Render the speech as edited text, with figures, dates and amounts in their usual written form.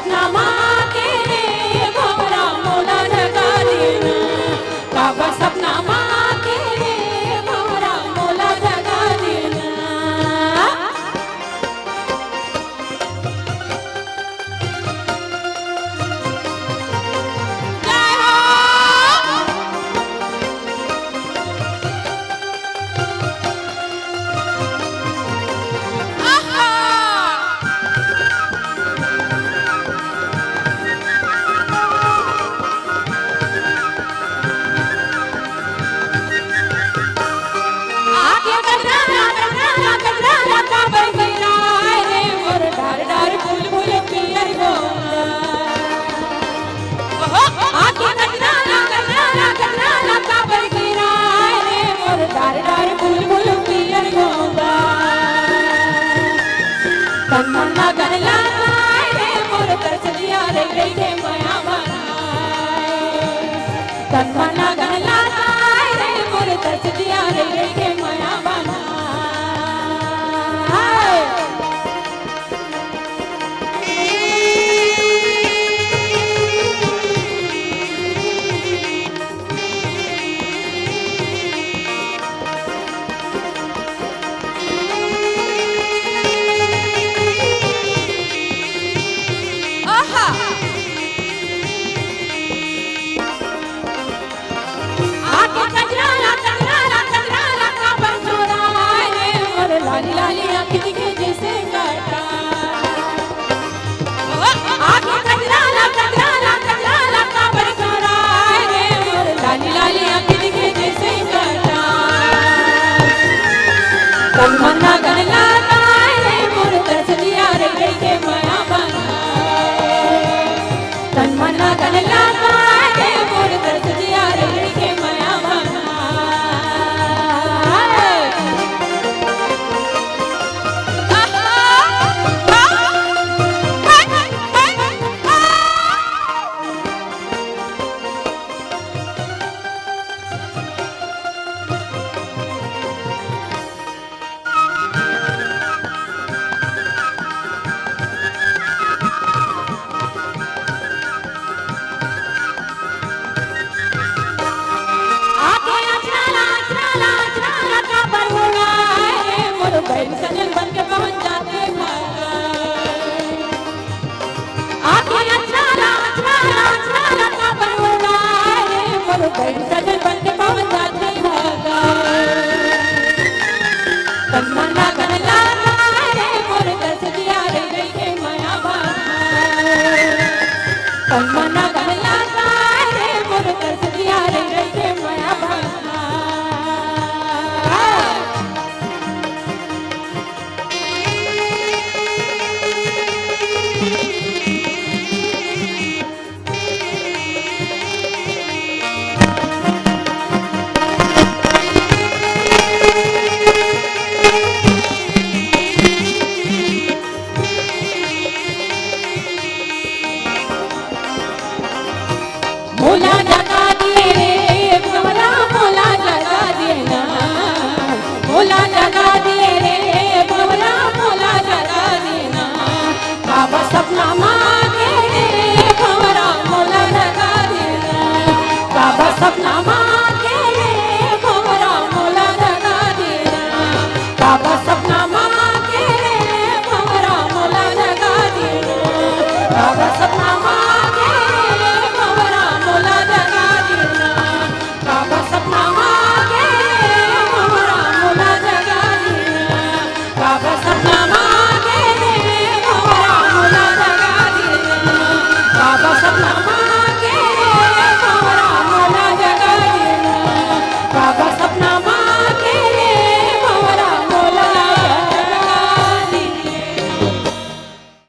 सपना माँ के रे भवरा मोला जगा देना काबा सपना माँ के रे भवरा मोला जगा देना तमन्ना गनला रे मोर तरस दिया रे रे माया बनाए तमन्ना गनला रे मोर तरस दिया रे रे माया बनाए लाली लाली आँखें दिखे जैसे काटा आँखें कजराला कजराला कजराला काबर सोरा रे मोर लाली लाली आँखें दिखे जैसे काटा तमन्ना गनला रे मोर तरस दिया रे के माया बनाए तमन्ना गनला रे मोर तरस दिया रे के माया बनाए बैल सजन बन के पहुंच जाते आके अचराला अचराला अचराला का बनवाना रे मोर बैल सजन बन के पहुंच जाते तमन्ना गनला रे मोर तरस दिया रे के माया बनाए तमन्ना गनला रे मोर तरस दिया रे के माया बनाए मोला जगा दिए रे भवरा मोला जगा देना मोला जगा